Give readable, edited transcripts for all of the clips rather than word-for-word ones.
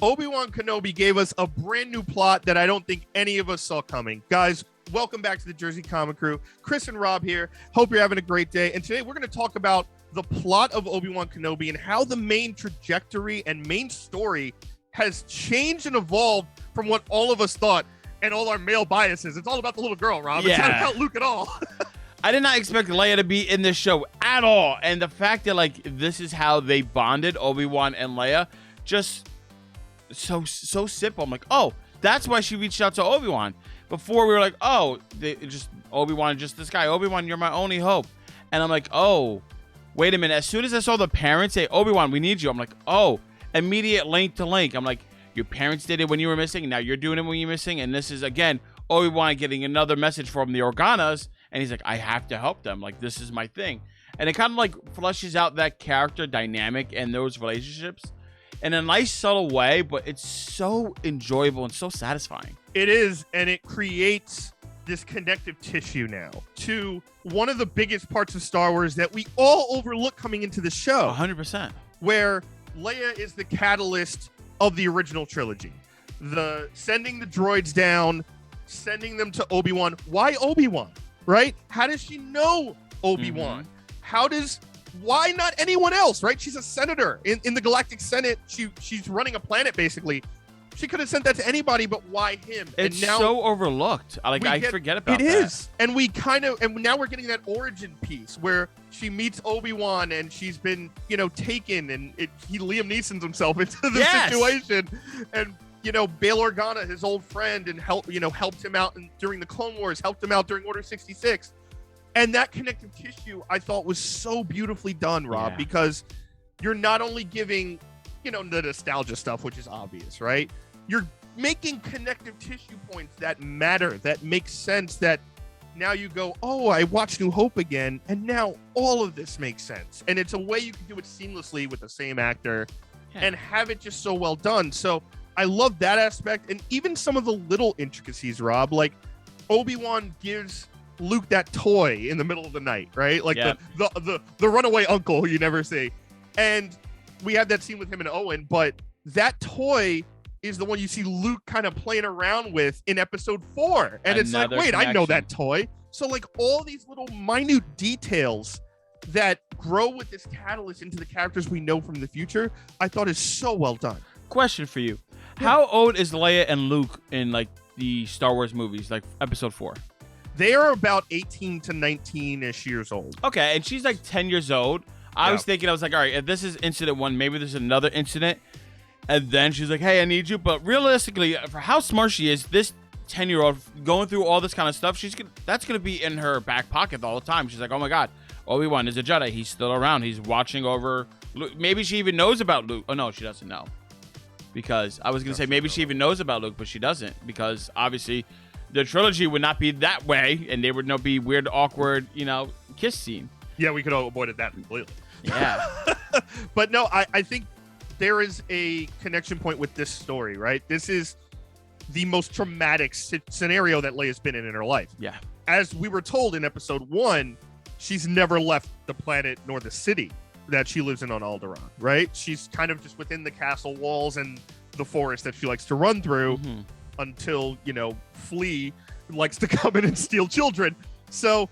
Obi-Wan Kenobi gave us a brand new plot that I don't think any of us saw coming. Guys, welcome back to the Jersey Comic Crew. Chris and Rob here. Hope you're having a great day. And today we're going to talk about the plot of Obi-Wan Kenobi and how the main trajectory and main story has changed and evolved from what all of us thought and all our male biases. It's all about the little girl, Rob. Yeah. It's not about Luke at all. I did not expect Leia to be in this show at all. And the fact that, like, this is how they bonded, Obi-Wan and Leia, just so simple. I'm like, oh, that's why she reached out to Obi-Wan. Before we were like, oh, Obi-Wan, just this guy. Obi-Wan, you're my only hope. And I'm like, oh, wait a minute. As soon as I saw the parents say, Obi-Wan, we need you, I'm like, oh, immediate link to link. I'm like, your parents did it when you were missing. Now you're doing it when you're missing. And this is, again, Obi-Wan getting another message from the Organas. And he's like, I have to help them. Like, this is my thing. And it kind of, like, fleshes out that character dynamic and those relationships in a nice, subtle way. But it's so enjoyable and so satisfying. It is, and it creates this connective tissue now to one of the biggest parts of Star Wars that we all overlook coming into the show. 100%. Where Leia is the catalyst of the original trilogy. The sending the droids down, sending them to Obi-Wan. Why Obi-Wan? Right? How does she know Obi-Wan? Why not anyone else? Right? She's a senator in the Galactic Senate. She's running a planet basically. She could have sent that to anybody, but why him? It's and now so overlooked. I forget about that. It is. And now we're getting that origin piece where she meets Obi-Wan and she's been, taken and Liam Neeson's himself into the situation. And, Bail Organa, his old friend, and helped him out during the Clone Wars, helped him out during Order 66. And that connective tissue I thought was so beautifully done, Rob, because you're not only giving, the nostalgia stuff, which is obvious, right? You're making connective tissue points that matter, that make sense, that now you go, oh, I watched New Hope again, and now all of this makes sense. And it's a way you can do it seamlessly with the same actor and have it just so well done. So I love that aspect. And even some of the little intricacies, Rob, like Obi-Wan gives Luke that toy in the middle of the night, right? Like the runaway uncle who you never see. And we had that scene with him and Owen, but that toy is the one you see Luke kind of playing around with in episode 4. And it's like, wait, I know that toy. So like all these little minute details that grow with this catalyst into the characters we know from the future, I thought is so well done. Question for you. How old is Leia and Luke in like the Star Wars movies, like episode 4? They are about 18 to 19-ish years old. Okay, and she's like 10 years old. I was thinking, I was like, all right, if this is incident 1, maybe there's another incident. And then she's like, hey, I need you. But realistically, for how smart she is, this 10-year-old going through all this kind of stuff, that's going to be in her back pocket all the time. She's like, oh my God, Obi-Wan is a Jedi. He's still around. He's watching over Luke. Maybe she even knows about Luke. Oh, no, she doesn't know. Because I was going to say maybe she even knows about Luke, but she doesn't. Because obviously the trilogy would not be that way. And there would not be weird, awkward, kiss scene. Yeah, we could have avoided that completely. Yeah. But no, I think there is a connection point with this story, right? This is the most traumatic scenario that Leia's been in her life. Yeah. As we were told in episode 1, she's never left the planet nor the city that she lives in on Alderaan, right? She's kind of just within the castle walls and the forest that she likes to run through until, Flea likes to come in and steal children. So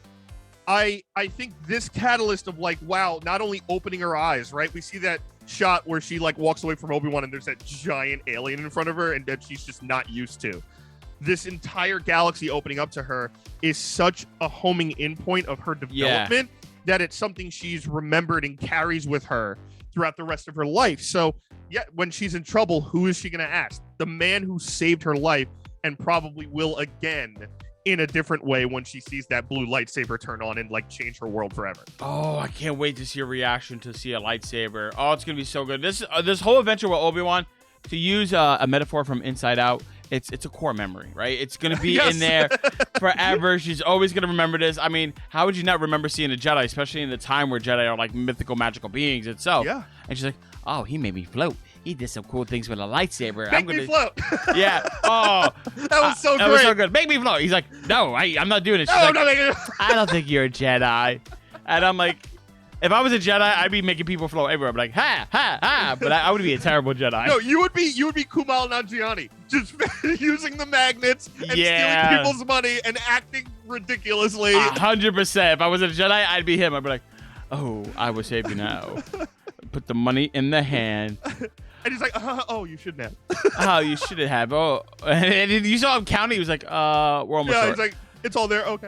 I think this catalyst of like, wow, not only opening her eyes, right? We see that shot where she like walks away from Obi-Wan and there's that giant alien in front of her and that she's just not used to. This entire galaxy opening up to her is such a homing in point of her development that it's something she's remembered and carries with her throughout the rest of her life. So when she's in trouble, who is she going to ask? The man who saved her life and probably will again in a different way when she sees that blue lightsaber turn on and like change her world forever. Oh, I can't wait to see a reaction to see a lightsaber. Oh, it's gonna be so good. This whole adventure with Obi-Wan, to use a metaphor from Inside Out, it's a core memory, right? It's gonna be in there forever. She's always gonna remember this. I mean, how would you not remember seeing a Jedi, especially in the time where Jedi are like mythical, magical beings itself? Yeah. And she's like, oh, he made me float. He did some cool things with a lightsaber. Make me float. Yeah. Oh, that was so great. That was so good. Make me float. He's like, no, I'm not doing it. She's like, I don't think you're a Jedi. And I'm like, If I was a Jedi, I'd be making people float everywhere. I'd be like, ha, ha, ha. But I would be a terrible Jedi. No, you would be Kumail Nanjiani, just using the magnets and stealing people's money and acting ridiculously. 100%. If I was a Jedi, I'd be him. I'd be like, oh, I will save you now. Put the money in the hand. And he's like, oh, you shouldn't have. Oh, you shouldn't have. Oh, and you saw him counting. He was like, we're almost short. He's like, it's all there. Okay.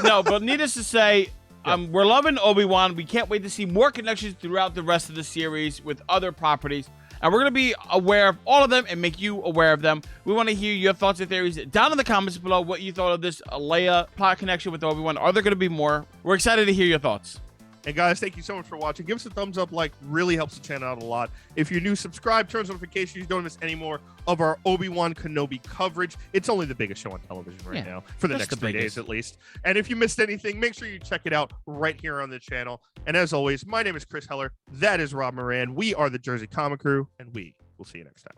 No, but needless to say, we're loving Obi-Wan. We can't wait to see more connections throughout the rest of the series with other properties. And we're going to be aware of all of them and make you aware of them. We want to hear your thoughts and theories down in the comments below, what you thought of this Leia plot connection with Obi-Wan. Are there going to be more? We're excited to hear your thoughts. And guys, thank you so much for watching. Give us a thumbs up, really helps the channel out a lot. If you're new, subscribe, turn on notifications. You don't miss any more of our Obi-Wan Kenobi coverage. It's only the biggest show on television right now, for the next 3 days at least. And if you missed anything, make sure you check it out right here on the channel. And as always, my name is Chris Heller. That is Rob Moran. We are the Jersey Comic Crew, and we will see you next time.